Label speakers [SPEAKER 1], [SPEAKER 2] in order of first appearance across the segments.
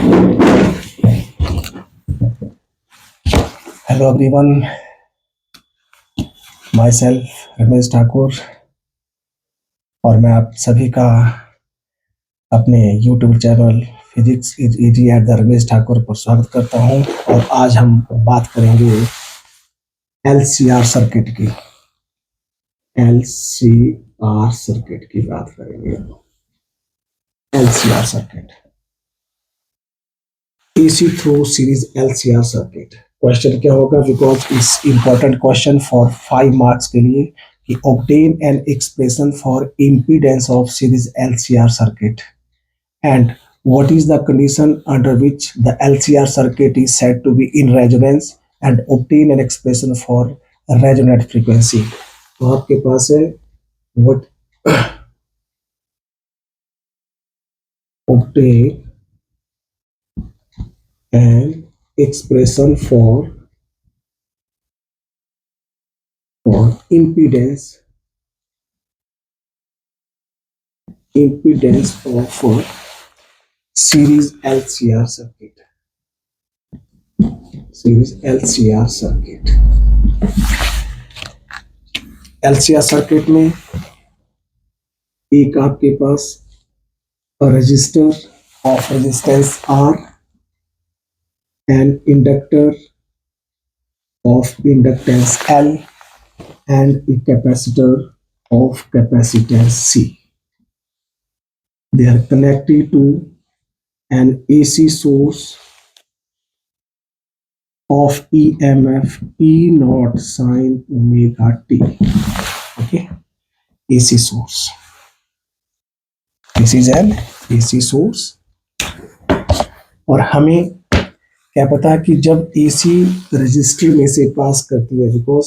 [SPEAKER 1] Hello everyone, my self Ramesh Thakur और मैं आप सभी का अपने YouTube channel physics is easy at the Ramesh Thakur पर स्वागत करता हूं। और आज हम बात करेंगे एलसीआर सर्किट की। एलसीआर सर्किट की बात करेंगे। LCR circuit, AC through series LCR circuit. Question क्या होगा, because it's important question for 5 marks के लिए कि obtain an expression for impedance of series LCR circuit and what is the condition under which the LCR circuit is said to be in resonance and obtain an expression for resonant frequency। तो आपके पास है what obtain an expression for impedance of series LCR circuit। series LCR circuit। LCR circuit में एक आपके पास resistor of resistance R, an inductor of inductance L and a capacitor of capacitance C। They are connected to an AC source of EMF E naught sin omega t। Okay, AC source, this is an AC source। और हमें क्या पता कि जब AC resistor में से pass करती है, बिकॉज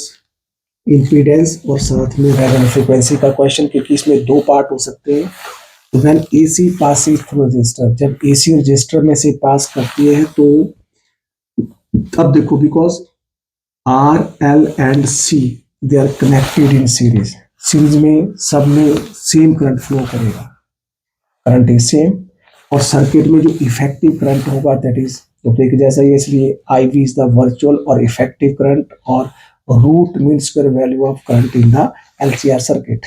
[SPEAKER 1] इम्पीडेंस और साथ में रेजोनेंट फ्रीक्वेंसी का क्वेश्चन, क्योंकि इसमें 2 पार्ट हो सकते हैं। तो when AC passing through resistor, जब AC रजिस्टर में से पास करती है तो अब देखो, because R, L and C they are connected in series. Series में सब में सेम करंट फ्लो करेगा, करंट इज सेम। और सर्किट में जो इफेक्टिव करंट होगा दैट इज एक जैसा ही है, इसलिए IV इज द वर्चुअल और इफेक्टिव करंट, और root mean square value of current in the LCR circuit.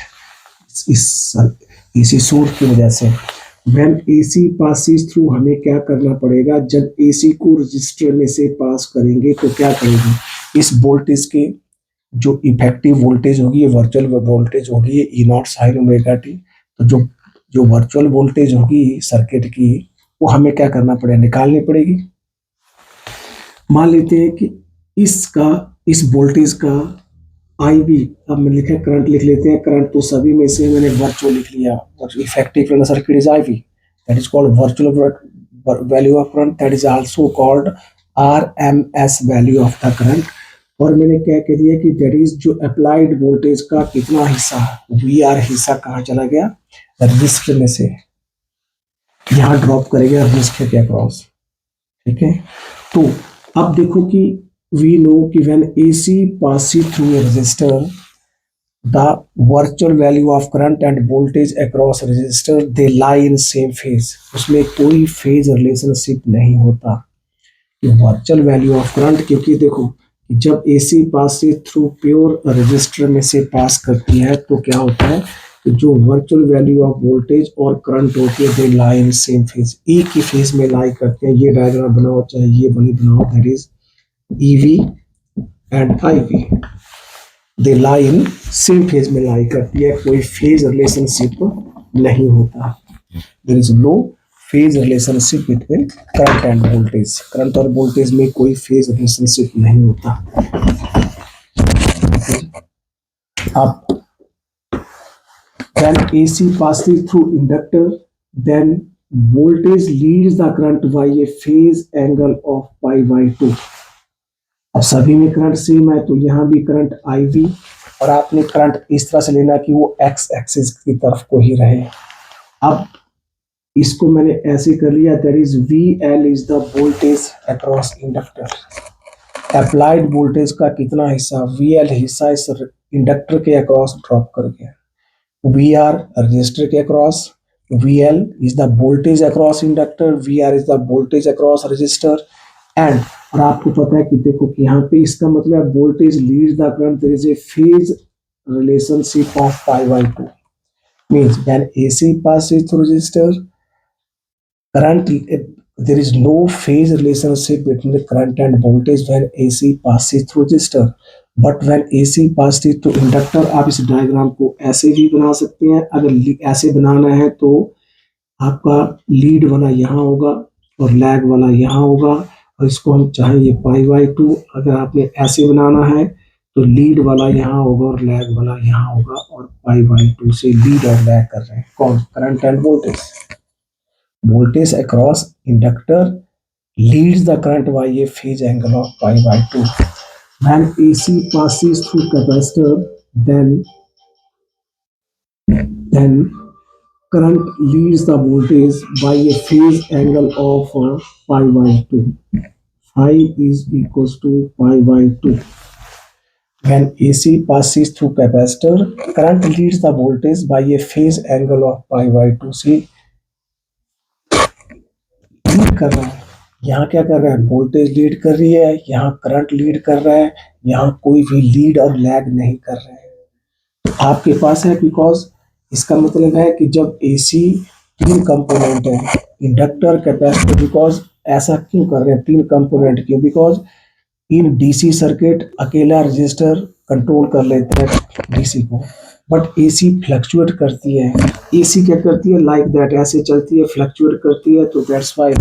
[SPEAKER 1] इसी सोर्स की वजह से व्हेन AC पासिस थ्रू हमें क्या करना पड़ेगा, जब AC को रजिस्टर में से पास करेंगे तो क्या करेंगे, इस वोल्टेज के जो इफेक्टिव वोल्टेज होगी, ये वर्चुअल वोल्टेज होगी, E not sine omega T. तो जो वर्चुअल वोल्टेज होगी सर्किट की, वो हमें क्या करना पड़ेगा, निकालनी पड़ेगी। मान लेते हैं कि इस वोल्टेज का IV, अब मैं लिखा करंट लिख लेते हैं। करंट तो सभी में से मैंने वर्चुअल लिख लिया, effective current circuit is IV, that is called virtual value of current, that is also called RMS value of the current. और मैंने क्या कह दिया कि दैट इज जो अप्लाइड वोल्टेज का कितना हिस्सा, VR हिस्सा कहाँ चला गया, रजिस्टर में से यहाँ ड्रॉप करेगा रजिस्टर के अक्रॉस। ठीक है, तो अब देखो कि we know कि when AC passes through a resistor, the virtual value of current and voltage across resistor they lie in same phase। उसमें कोई phase relationship नहीं होता कि virtual value of current, क्योंकि देखो जब AC passes through pure resistor में से पास करती है तो क्या होता है कि जो virtual value of voltage और current होती है they lie in same phase, एक ही phase में lie करते हैं। ये डायग्राम बनाओ चाहे ये बनाओ, that is EV and IV, they lie in same phase में lie करती है, कोई phase relationship नहीं होता। There is no phase relationship between current and voltage। Current और वोल्टेज में कोई phase relationship नहीं होता। अब when AC passes through inductor, then voltage leads the current by a phase angle of π/2। अब सभी में करंट सेम है, तो यहाँ भी करंट IV, और आपने करंट इस तरह से लेना कि वो X एक्सिस की तरफ को ही रहे। अब इसको मैंने ऐसे कर लिया, that is VL is the voltage across inductor. Applied voltage का कितना हिस्सा, VL हिस्सा इस इंडक्टर के अक्रॉस ड्रॉप कर गया। VR रजिस्टर के across, VL is the voltage across inductor, VR is the voltage across resistor, and और आपको पता है कि देखो कि यहाँ पे इसका मतलब voltage leads the current, there is a phase relationship of pi by 2, means when AC passes through resistor, current, there is no phase relationship between the current and voltage when AC passes through resistor, but when AC passes through inductor, आप इस diagram को ऐसे भी बना सकते हैं। अगर ऐसे बनाना है तो आपका लीड वाला यहाँ होगा और लैग वाला यहाँ होगा, और इसको हम चाहे ये पाई बाई 2, अगर आपने ऐसे बनाना है तो लीड वाला यहाँ होगा और लैग वाला यहाँ होगा, और पाई बाई 2 से लीड और लैग कर रहे हैं कौन, current end voltage. Voltage across inductor leads the current by a phase angle of pi by 2. When AC passes through capacitor, then current leads the voltage by a phase angle of pi by 2. Phi is equals to pi by 2. When AC passes through capacitor, current leads the voltage by a phase angle of pi by 2. See, lead कर रहा है, यहाँ क्या कर रहा है, voltage lead कर रही है, यहाँ करंट लीड कर रहा है, यहाँ कोई भी लीड और लैग नहीं कर रहे हैं। तो आपके पास है, बिकॉज इसका मतलब है कि जब एसी तीन कंपोनेंट है, इंडक्टर, कैपेसिटर, बिकॉज ऐसा क्यों कर रहे हैं, तीन कंपोनेंट क्यों, बिकॉज इन डीसी सर्किट अकेला रजिस्टर कंट्रोल कर लेता है डीसी को, बट एसी फ्लक्चुएट करती है। एसी क्या करती है, लाइक दैट, ऐसे चलती है, फ्लक्चुएट करती है, तो दैट्स व्हाई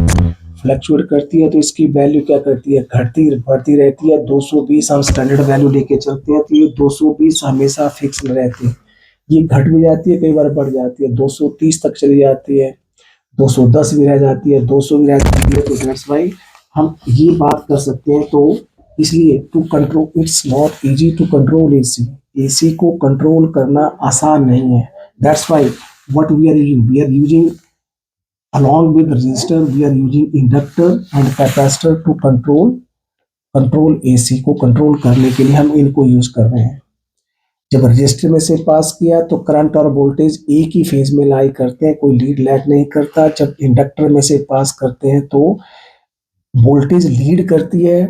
[SPEAKER 1] फ्लक्चुएट करती है, तो इसकी वैल्यू क्या करती है, घटती बढ़ती रहती है। 220 हम स्टैंडर्ड वैल्यू लेके चलते हैं, तो ये 220 हमेशा फिक्स में रहती है, ये घट भी जाती है, कई बार बढ़ जाती है, 230 तक चली जाती है, 210 भी रह जाती है, 200 भी रह जाती है, तो दैट्स व्हाई हम ये बात कर सकते हैं। तो इसलिए to control, it's not easy to control AC, AC को कंट्रोल करना आसान नहीं है। That's why what we are using along with resistor, we are using inductor and capacitor to control AC को कंट्रोल करने के लिए हम इनको यूज कर रहे हैं। जब रजिस्टर में से पास किया तो करंट और वोल्टेज एक ही फेज में लाई करते हैं, कोई लीड लैग नहीं करता। जब इंडक्टर में से पास करते हैं तो वोल्टेज लीड करती है,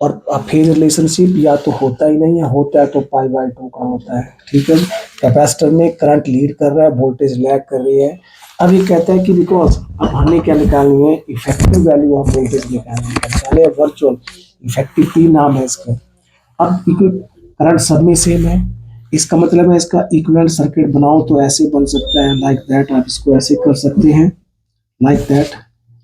[SPEAKER 1] और फेज रिलेशनशिप या तो होता ही नहीं है, होता है तो पाई बाई 2 का होता है, ठीक है। कैपेसिटर में करंट लीड कर रहा है, वोल्टेज लैग कर रही है। अब ये कहता है कि बिकॉज अब हमें क्या निकालनी है, इफेक्टिव वैल्यू ऑफ वोल्टेज निकालनी है, वर्चुअल इफेक्टिव पी नाम है इसका। अब करंट सब में सेम है, इसका मतलब है इसका इक्विवेलेंट सर्किट बनाओ तो ऐसे बन सकता है, लाइक दैट, आप इसको ऐसे कर सकते हैं, लाइक दैट।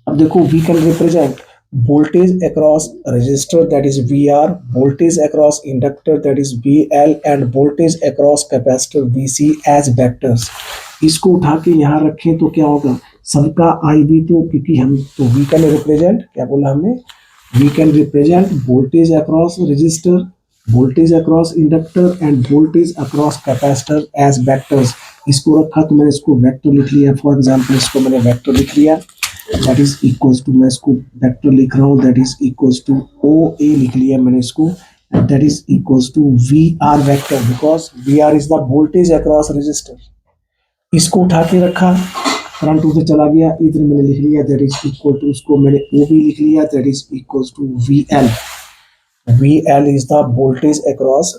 [SPEAKER 1] अब देखो, we can represent voltage across resistor, that is VR, voltage across inductor, that is VL, and voltage across capacitor VC as vectors। इसको उठा के यहाँ रखें तो क्या होगा, सबका IV, तो क्योंकि हम तो वी कैन रिप्रेजेंट, क्या बोला हमने, we can represent voltage across resistor, voltage across inductor and voltage across capacitor as vectors. इसको रखा तो मैंने इसको वेक्टर लिख लिया, फॉर एग्जांपल इसको मैंने वेक्टर लिख लिया, दैट इज इक्वल्स टू, मैं इसको वेक्टर लिख रहा हूँ, that is equals to OA लिख लिया मैंने इसको, that is equals to VR vector, because VR is the voltage across resistor. इसको उठा के रखा, करंट उधर चला गया, इधर मैंने लिख लिया, दैट इज इक्वल टू, इसको मैंने OB लिख लिया, that is equals to VL। VL is the voltage across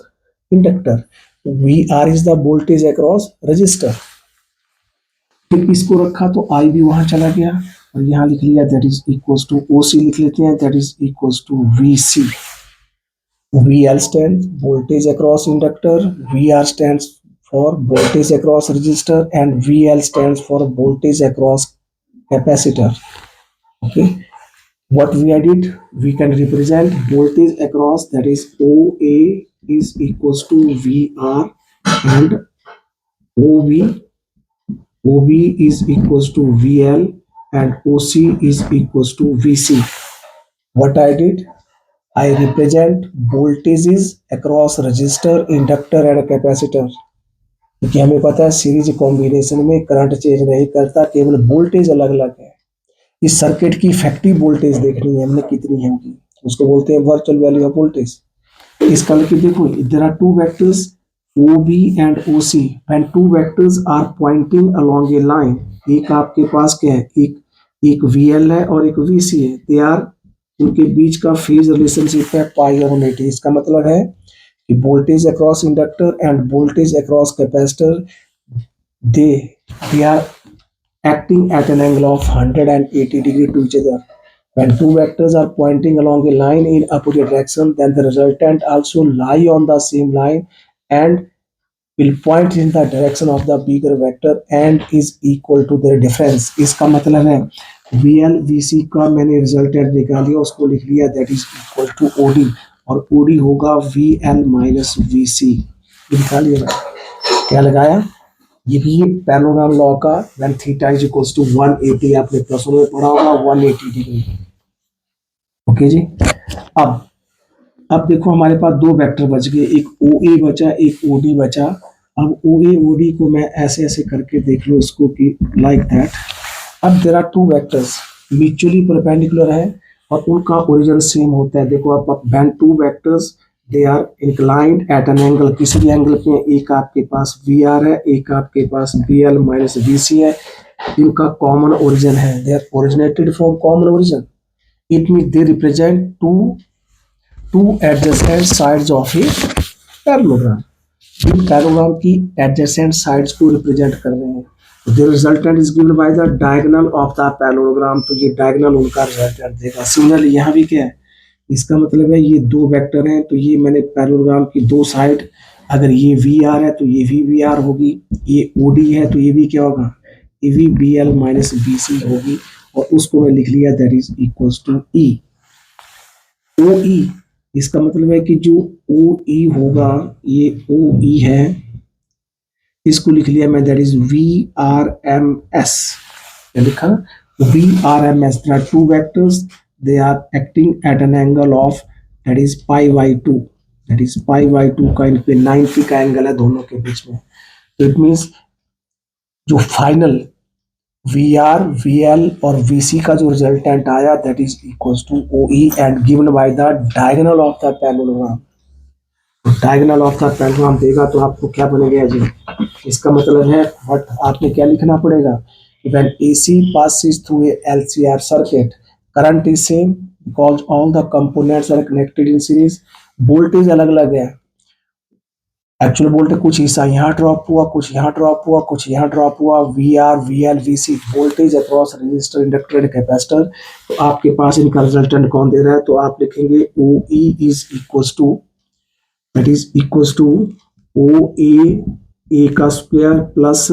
[SPEAKER 1] inductor, VR is the voltage across resistor। फिर इसको रखा तो I भी वहां चला गया, और यहाँ लिख लिया, that is equals to OC लिख लेते हैं, that is equals to VC। VL stands voltage across inductor, VR stands for voltage across resistor, and VL stands for voltage across capacitor। Okay, what we did, we can represent voltage across, that is OA is equals to VR, and OB is equals to VL, and OC is equals to VC। What I did, I represent voltages across resistor, inductor and capacitor, क्योंकि हमें पता है series combination में current change नहीं करता, केवल voltage अलग अलग है। इस सर्किट की इफेक्टिव वोल्टेज देखनी है हमने कितनी है उनकी, उसको बोलते हैं वर्चुअल वैल्यू ऑफ वोल्टेज। इसका मतलब देखो, there are two vectors OB and OC, when two vectors are pointing along a line, एक आपके पास क्या है, एक VL है और एक VC है, दे आर, उनके बीच का फेज रिलेशनशिप है पाई और 180। इसका मतलब है कि voltage across inductor and voltage across capacitor, they they are acting at an angle of 180 degree to each other. When two vectors are pointing along a line in opposite direction, then the resultant also lie on the same line and will point in the direction of the bigger vector and is equal to their difference. इसका मतलब है VL VC का मैंने resultant निकाल लिया, उसको लिख लिया, that is equal to OD, और OD होगा VL माइनस VC। निकाल लिया, क्या लगाया, ये भी पैरेललोग्राम लॉ का when theta is equals to 180, आपने प्लस में पढ़ा होगा 180 डिग्री। ओके जी। अब देखो हमारे पास दो वेक्टर बच गए, एक OA बचा, एक OD बचा। अब OA OD को मैं ऐसे ऐसे करके देख लो इसको कि लाइक दैट। अब there are two vectors mutually perpendicular है और उनका ओरिजिन सेम होता है। देखो आप when two vectors they are inclined at an angle, किसी भी एंगल पे, एक आपके पास VR है, एक आपके पास VL माइनस VC है, इनका कॉमन ओरिजिन है, they are originated from common origin. It mean they represent two adjacent sides of a parallelogram. इन पैरेललोग्राम की एडजेसेंट साइड्स को रिप्रेजेंट कर रहे हैं। The resultant is given by the diagonal of the parallelogram, तो ये diagonal उनका resultant देगा। सिमिलरली यहाँ भी क्या है, इसका मतलब है ये दो वेक्टर हैं, तो ये मैंने पैरेललोग्राम की दो साइड, अगर ये VR है तो ये भी VR होगी, ये OD है तो ये भी क्या होगा, ये भी BL माइनस BC होगी, और उसको मैं लिख लिया, that is equals to E। OE, इसका मतलब है कि जो OE होगा, ये OE है, इसको लिख लिया मैं, दैट इज VRMS। क्या लिखा, VRMS। There are two vectors, they are acting at an angle of that is pi/2, that is pi/2 का इन पे 90 का एंगल है दोनों के बीच में। तो इट मींस जो फाइनल VR VL और VC का जो रिजल्टेंट आया, that is equals to OE and given by the diagonal of the parallelogram. तो डायगोनल ऑफ द पैरेललोग्राम देगा तो आपको क्या बनेगा जी, इसका मतलब है व्हाट आपने क्या लिखना पड़ेगा, when AC passes through a LCR circuit, current is same because all the components are connected in series। Voltage अलग अलग है, एक्चुअल वोल्टेज कुछ हिस्सा यहाँ ड्रॉप हुआ, कुछ यहाँ ड्रॉप हुआ, कुछ यहाँ ड्रॉप हुआ, VR VL VC voltage across resistor inductor and capacitor. तो आपके पास इनका रिजल्टेंट कौन दे रहा है, तो आप लिखेंगे OE is equals to, that is equals to OA A का स्क्वायर प्लस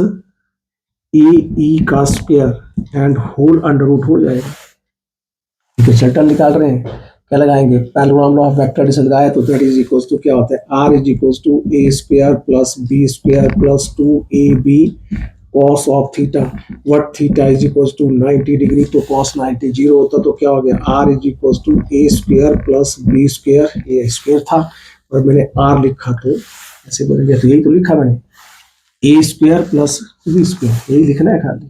[SPEAKER 1] AE का square and whole under root हो जाएगा। रिजल्टेंट निकाल रहे हैं, क्या लगाएंगे, पैरेललोग्राम लॉ ऑफ वेक्टर लगाया, तो दैट इज इक्वल्स टू क्या होता है, R is equals to A square plus B square plus 2AB cos of theta, what theta is equals to 90 degree, तो कॉस 90 जीरो होता, तो क्या हो गया, R is equals to A square plus B square, ये square था और मैंने R लिखा तो ऐसे बन गया। तो यही तो लिखा मैंने, A square plus B square, यही लिखना है, खाली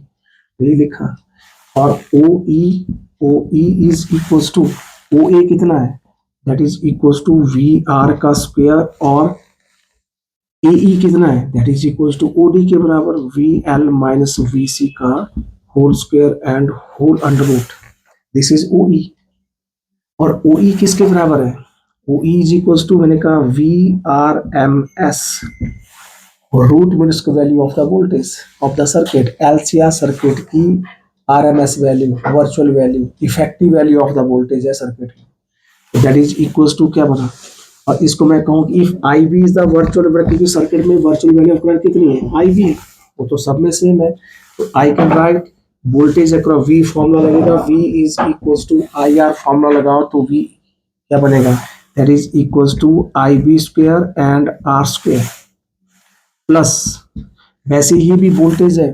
[SPEAKER 1] यही लिखा। और OE is equals to, OA कितना है, that is equals to VR का स्क्वायर, और AE कितना है, that is equals to OD के बराबर VL माइनस VC का whole square and whole under root, this is OE। और OE किसके बराबर है, OE इज इक्वल्स टू, मैंने कहा VRMS, root means value of the voltage of the circuit, LCR circuit की RMS value, virtual value, effective value of the voltage है circuit की, that is equals to क्या बना। और इसको मैं कहूँ कि if IB is the virtual value, क्योंकि सर्किट में वर्चुअल वैल्यू ऑफ करंट कितनी है, IB है, वो तो सब में सेम है, तो I can write voltage across V formula लगेगा, V is equals to IR formula लगाओ तो V क्या बनेगा, that is equals to IB square and R square plus, वैसे ये भी वोल्टेज है।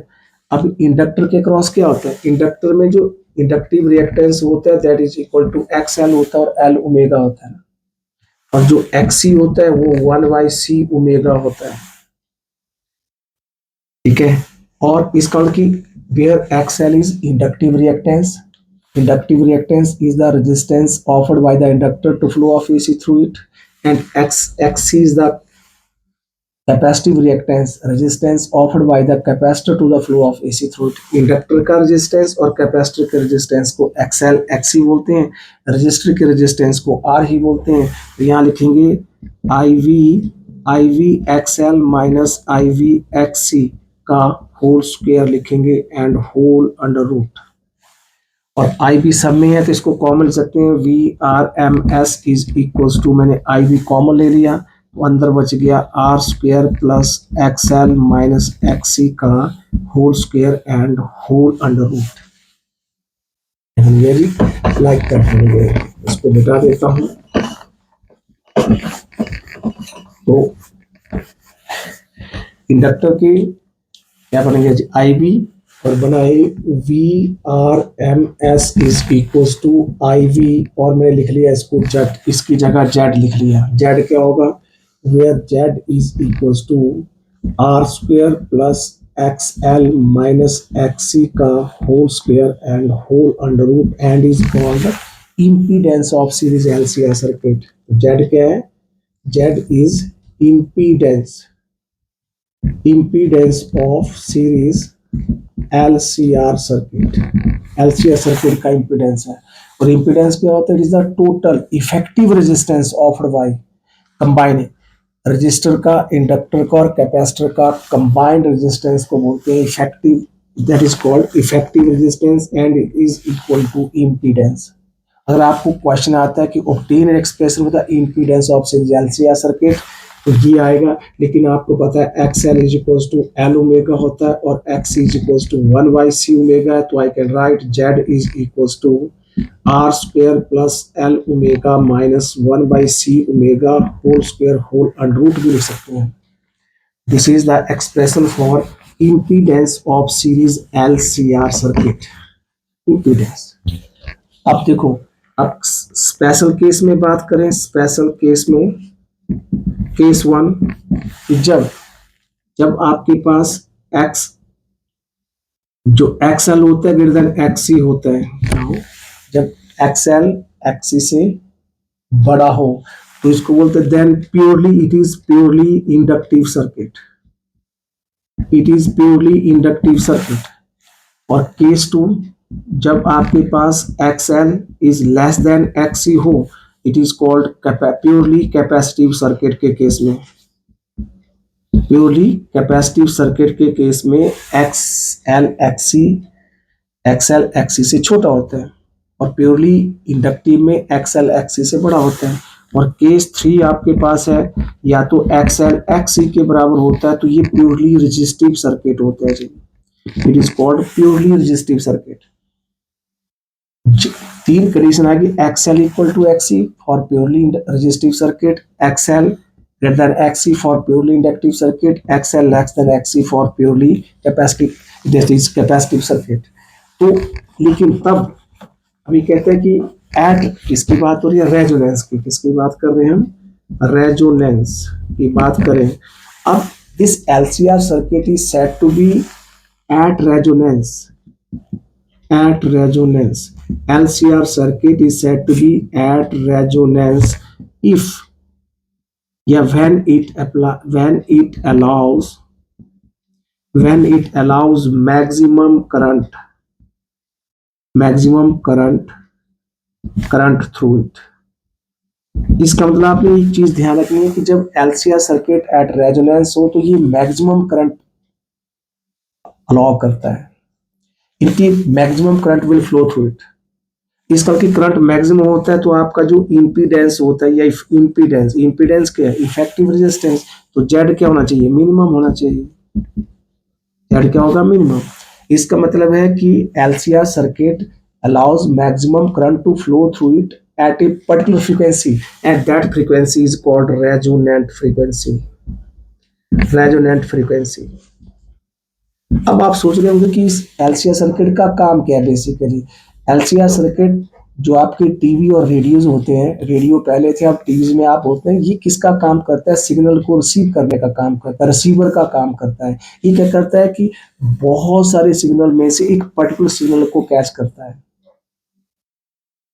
[SPEAKER 1] अब इंडक्टर के क्रॉस क्या होता है, इंडक्टर में जो इंडक्टिव रिएक्टेंस होता है that is equal to XL होता है और L ओमेगा होता है, और जो XC होता है वो 1/C ओमेगा होता है, ठीक है। और इसका की where XL is inductive reactance, inductive reactance is the resistance offered by the inductor to flow of AC through it, and XC is the capacitive reactance, resistance offered by the capacitor to the flow of AC through it. Inductor का resistance और capacitor के resistance को XL XC बोलते हैं, register के resistance को are ही बोलते हैं। तो यहाँ लिखेंगे I V XL minus I V XC का होल स्क्वायर लिखेंगे एंड होल अंडर रूट, और आई बी सब में है तो इसको कॉमन ले सकते हैं, V R M S is equals to, मैंने आई बी कॉमन ले लिया तो अंदर बच गया R square plus X L minus X C का whole square and whole under root. ये भी लाइक कर देंगे, इसको मिटा देता हूं। तो इंडक्टर के क्या बनेंगे, आई बी और बनाए V R M S is equal to I V, और मैंने लिख लिया इसको जेड, इसकी जगह जेड लिख लिया। जेड क्या होगा, where Z is equal to R square plus X L minus X C का whole square and whole under root and is called impedance of series LCR circuit. Z क्या है, Z is impedance of series LCR circuit. LCR circuit का impedance है, और impedance क्या होता है, it is the total effective resistance offered by combined resistor का, inductor का और कैपेसिटर का कंबाइंड रेजिस्टेंस को बोलते हैं effective, that is called effective resistance and it is equal to impedance. अगर आपको क्वेश्चन आता है कि obtain an expression with the impedance of series LCR circuit, तो ये आएगा, लेकिन आपको पता है X L is equal to L omega होता है और X is equal to 1/c omega है, तो I can write Z is equal to R square plus L omega minus 1/c omega whole square whole under root भी लिख सकते हैं। This is the expression for impedance of series LCR circuit, impedance. अब देखो, अब special case में बात करें, स्पेशल केस में केस वन, जब आपके पास x जो XL होता है ग्रेटर देन XC होता है, जब XL XC से बड़ा हो तो इसको बोलते हैं then purely it is purely inductive circuit, it is purely inductive circuit. और केस टू, जब आपके पास XL is less than XC हो, it is called purely capacitive circuit के केस में, प्योरली कैपेसिटिव सर्किट के केस में XL XC से छोटा होता है, और प्योरली इंडक्टिव में XL XC से बड़ा होता है। और केस थ्री आपके पास है, या तो XL XC के बराबर होता है तो ये प्योरली रेजिस्टिव सर्किट होता है जी, it is called purely resistive circuit. तीन कंडीशन आ गई, XL equal to XC for purely resistive circuit, XL greater than XC for purely inductive circuit, XL less than XC for purely capacitive, that is capacitive circuit। तो लेकिन तब अभी कहते हैं कि एट किसकी बात हो रही है, रेजोनेंस की, किसकी बात कर रहे हैं हम, रेजोनेंस की बात करें। अब दिस LCR सर्किट is said to be at resonance, at resonance, LCR circuit is said to be at resonance if, yeah, when it allows maximum current through it। इसका मतलब आपने एक चीज ध्यान रखनी है कि जब LCR सर्किट एट रेजोनेंस हो तो ये मैक्सिमम करंट अलाउ करता है, इनकी maximum current will flow through it. इसका कि करंट मैक्सिमम होता है तो आपका जो इंपीडेंस होता है या इंपीडेंस क्या है, इफेक्टिव रेजिस्टेंस, तो जेड क्या होना चाहिए, मिनिमम होना चाहिए, जेड क्या होगा, मिनिमम। इसका मतलब है कि LCR circuit allows maximum current to flow through it at a particular frequency, and that frequency is called resonant frequency। अब आप सोच रहे होंगे कि इस LCR सर्किट का काम क्या है। बेसिकली LCR सर्किट जो आपके टीवी और रेडियोज होते हैं, रेडियो पहले थे, अब टीवी में आप होते हैं, ये किसका काम करता है, सिग्नल को रिसीव करने का काम करता है, रिसीवर का काम करता है। ये क्या करता है कि बहुत सारे सिग्नल में से एक पर्टिकुलर सिग्नल को कैच करता है,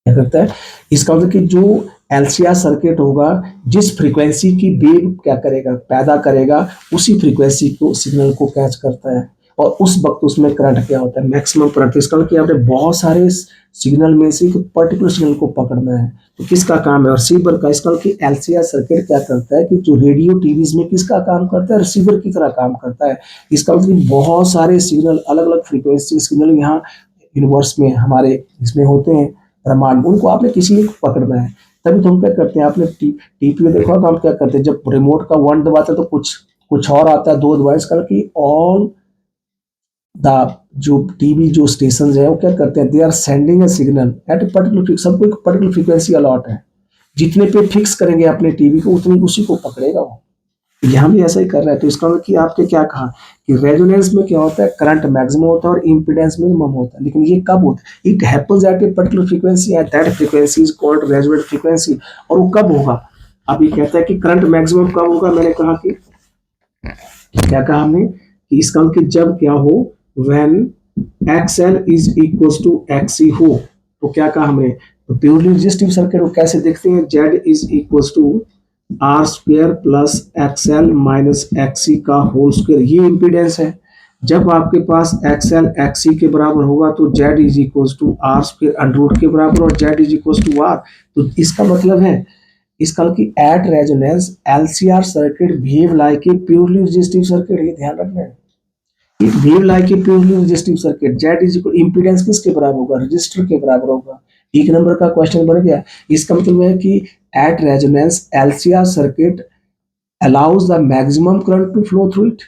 [SPEAKER 1] क्या करता है, इसका मतलब कि जो एलसीआर सर्किट होगा, जिस फ्रीक्वेंसी की वेव क्या करेगा, पैदा करेगा, उसी फ्रीक्वेंसी को सिग्नल को कैच करता है और उस वक्त उसमें करंट क्या होता है, मैक्सिमम करंट। इसका मतलब कि आपने बहुत सारे सिग्नल में से एक पर्टिकुलर सिग्नल को पकड़ना है, तो किसका काम है, रिसीवर का। इसका मतलब कि एलसीआर सर्किट क्या करता है कि जो रेडियो टीवीज में किसका काम करता है, रिसीवर की तरह काम करता है। इसका मतलब बहुत सारे सिग्नल, अलग अलग फ्रीक्वेंसी सिग्नल यहाँ यूनिवर्स में हमारे इसमें होते हैं, ब्रह्मांड, उनको आपने किसी एक को पकड़ना है। तभी तो हम क्या करते हैं, आपने टीवी में देखा होगा हम क्या करते हैं, जब रिमोट का वन दबाते हैं तो कुछ कुछ और आता है, दो दबाए। इसका कि ऑल द जो टीवी जो स्टेशन है वो क्या करते हैं, they are sending a signal at a particular, सबको एक पर्टिकुलर फ्रीक्वेंसी अलॉट है, जितने पे फिक्स करेंगे अपने टीवी को उतनी उसी को पकड़ेगा वो। यहाँ भी ऐसा ही कर रहा है। तो इसका मतलब कि आपने क्या कहा कि रेजोनेंस में क्या होता है, करंट मैक्सिमम होता है और इम्पीडेंस मिनिमम होता है। लेकिन ये कब होता है, it happens at a particular frequency and that frequency is called resonant frequency. और वो कब होगा, अब ये कहता है कि करंट मैक्सिमम कब होगा। मैंने कहा कि क्या कहा हमने कि इसका मतलब कि जब क्या हो, when XL is equal to XC हो। तो क्या कहा हमने, तो प्योरली रेजिस्टिव सर्किट को कैसे देखते हैं, Z is equal to R square plus XL minus XC का होल स्क्वेयर, ये इंपीडेंस है। जब आपके पास एक्सएल एक्सी के बराबर होगा तो Z is equal to R square under root के बराबर और Z is equal to R. तो इसका मतलब है, इसका कि at resonance LCR circuit behave like a purely resistive circuit, ये ध्यान रखना है। It behave like a purely resistive circuit, Z is equal, impedance किसके बराबर होगा, रजिस्टर के बराबर होगा। एक नंबर का क्वेश्चन बन गया। इसका मतलब है कि at resonance LCR circuit allows the maximum current to flow through it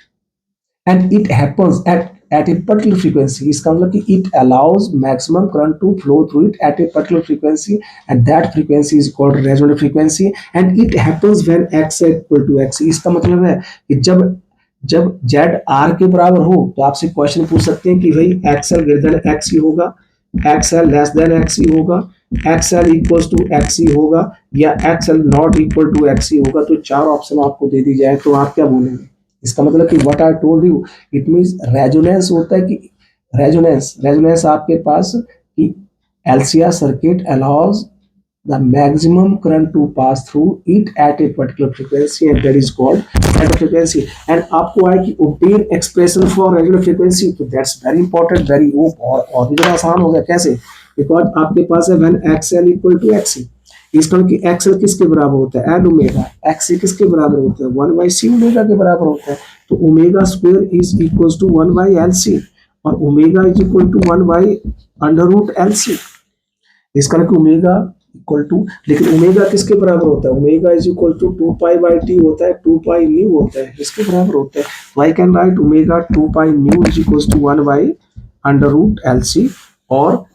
[SPEAKER 1] and it happens at a particular frequency। इसका मतलब कि it allows maximum current to flow through it at a particular frequency and that frequency is called resonant frequency and it happens when x equal to x। इसका मतलब है कि जब जब z r के बराबर हो तो आपसे क्वेश्चन पूछ सकते हैं कि भाई xl ग्रेटर देन x होगा, xl लेस देन x होगा, xl इक्वल टू x होगा या xl not equal to x होगा। तो चार ऑप्शन आपको दे दी जाए तो आप क्या बोलेंगे। इसका मतलब कि what I told you, it means resonance होता है कि रेजोनेंस आपके पास कि LCR circuit allows the maximum current to pass through it at a particular frequency and that is called resonant frequency। and आपको आए कि obtain expression for resonant frequency, तो that's very important, very और भी ज़्यादा आसान हो गया। कैसे, बिकॉज आपके पास है when xl equal to xc, इसका मतलब कि xl किसके बराबर होता है, एन ओमेगा, xc किसके बराबर होता है, 1/c ओमेगा के बराबर होता है। तो omega square is equal to 1/lc और omega is equal to 1/√lc। इसका मतलब ओमेगा इक्वल टू, लेकिन ओमेगा किसके बराबर होता है, omega is equal to 2π/t होता है, 2π न्यू होता है, इसके बराबर होता है। We can write omega 2π nu is equal to 1/√lc और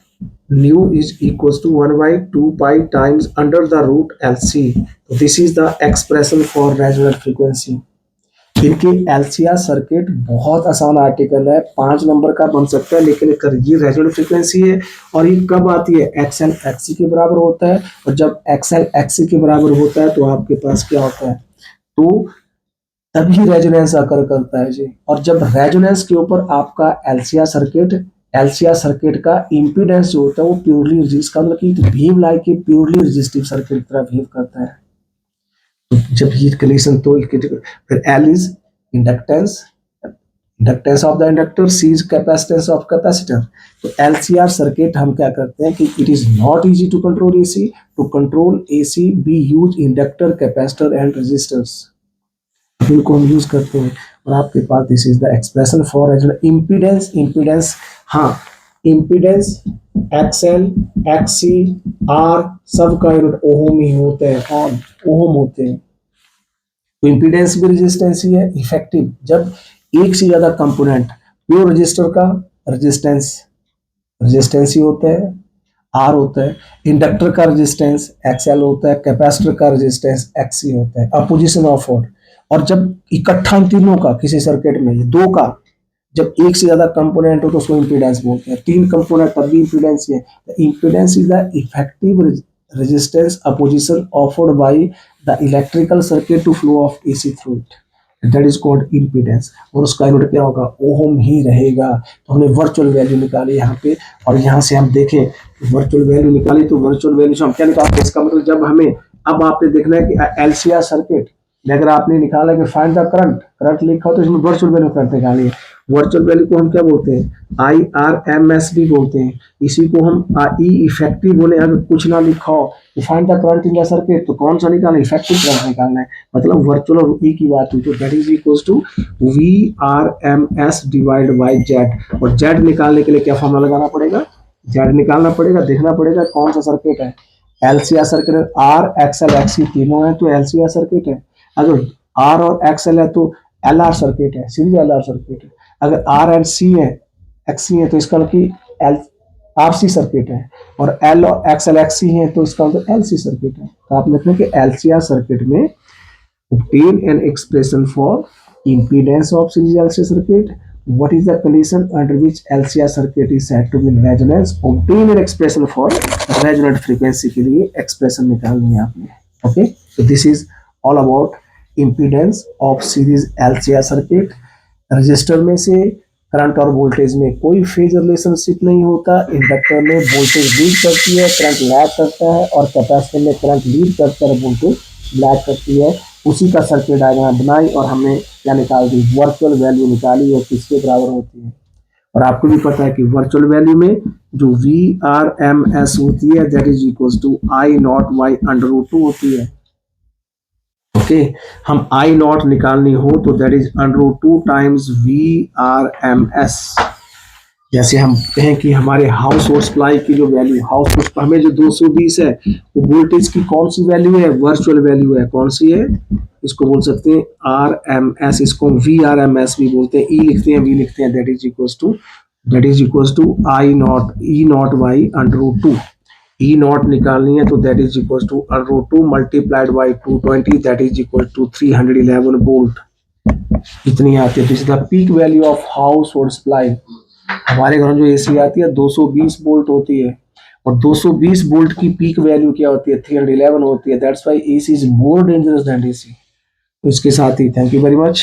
[SPEAKER 1] nu is equal to 1/2π times under the root lc। This is the expression for resonant frequency. इनकी एलसीआर सर्किट बहुत आसान आर्टिकल है, 5 नंबर का बन सकता है, लेकिन ये रेजोनेंट फ्रीक्वेंसी है और ये कब आती है, एक्सएल एक्सी के बराबर होता है। और जब एक्सएल एक्सी के बराबर होता है तो आपके पास क्या होता है, तो तभी रेजोनेंस अकर करता है जी। और जब रेजोनेंस के ऊपर आपका एलसीआर सर्किट का इंपीडेंस जो होता है वो प्योरली, जिसका मतलब कि behave like a purely resistive circuit की तरह बिहेव करता है। जब ये कंडीशन, तो फिर L is inductance, inductance of the inductor, C is capacitance of capacitor. तो एलसीआर सर्किट हम क्या करते हैं कि it is not easy to control AC, to control AC we use inductor, capacitor and resistors, इनको हम यूज करते हैं। और आपके पास this is the expression for impedance, हाँ इंपीडेंस एक्सएल एक्सी आर सब का यूनिट ओम ही होते हैं, और ओम होते हैं। तो इंपीडेंस भी रेजिस्टेंस ही है। इफेक्टिव, जब एक से ज्यादा कंपोनेंट, प्योर रजिस्टर का रेजिस्टेंस ही होता है, आर होता है, इंडक्टर का रेजिस्टेंस एक्सएल होता है, कैपेसिटर का रेजिस्टेंस एक्सी होता है, अपोजिशन ऑफ ओड। और जब इकट्ठा तीनों का किसी सर्किट में, दो का जब एक से ज्यादा कंपोनेंट हो तो उसको इंपीडेंस बोलते हैं, 3 कंपोनेंट तब भी इंपीडेंस है। Impedance is the effective resistance opposition offered by the electrical circuit to flow of AC through it, that is called impedance. और उसका यूनिट क्या होगा, ओम ही रहेगा। तो हमने वर्चुअल वैल्यू निकाली यहाँ पे, और यहाँ से हम देखें वर्चुअल वैल्यू निकाली, तो वर्चुअल वैल्यू से हम क्या निकालते हैं, इसका मतलब जब हमें अब आपने देखना है कि एलसीआर सर्किट में अगर आपने निकाला कि फाइंड द करंट, करंट लिखा हो तो इसमें वर्चुअल वैल्यू करंट निकाली है। वर्चुअल वैल्यू को हम क्या बोलते हैं? IRMS भी बोलते हैं। इसी को हम ई इफेक्टिव बोले। अगर कुछ ना लिखा हो तो find the current in the circuit, तो कौन सा निकालना? इफेक्टिव करंट निकालना है। मतलब वर्चुअल और ई की बात हुई तो that is equal to VRMS divide by Z. और जेड निकालने के लिए क्या फॉर्मूला लगाना पड़ेगा? जेड निकालना पड़ेगा, देखना पड़ेगा कौन सा सर्किट है। LCR circuit R XL XC तीनों है तो एलसीआर सर्किट है। अगर आर और एक्सएल है तो एलआर सर्किट है, सीरीज एलआर सर्किट है। अगर आर एंड सी है, एक्सी है, तो इसका मतलब कि एल आरसी सर्किट है। और एल और एक्सएल एक्सी है तो इसका मतलब एलसी सर्किट है। तो आप लिखते हैं कि एलसीआर सर्किट में obtain an expression for impedance of series LC circuit. What is the condition under which LCR circuit is said to be in resonance? Obtain an expression for resonant frequency के लिए expression निकालनी है आपने। Okay, so this is all about impedance of series LCR circuit. Register में से current और voltage में कोई फेज रिलेशनशिप नहीं होता। इंडक्टर में वोल्टेज लीड करती है, करंट लैग करता है, और कैपेसिटर में करंट लीड करता है, वोल्टेज लैग करती है। उसी का सर्किट डायग्राम बनाई और हमने क्या निकाल दी? वर्चुअल वैल्यू निकाली और किसके बराबर होती है। और आपको भी पता है कि वर्चुअल वैल्यू में जो VRMS होती है that is equal to I0/√2 होती है। ओके, हम I0 निकालनी हो तो दैट इज √2 टाइम्स VRMS। जैसे हम कहें कि हमारे हाउस होल्ड सप्लाई की जो वैल्यू, हाउस होल्ड हमें जो 220 है वो वोल्टेज की कौन सी वैल्यू है? वर्चुअल वैल्यू है। कौन सी है? इसको बोल सकते हैं RMS, इसको VRMS भी बोलते हैं। ई लिखते हैं, वी लिखते हैं। That is equal to I0 E0/√2। E0 निकालनी है तो that is equal to √2 multiplied by 220 that is equal to 311 volt. इतनी आती है। This is the peak value of household supply. हमारे घर में जो एसी आती है 220 वोल्ट होती है, और 220 वोल्ट की पीक वैल्यू क्या होती है? 311 होती है। That's why AC is more dangerous than DC. तो इसके साथ ही थैंक यू वेरी मच।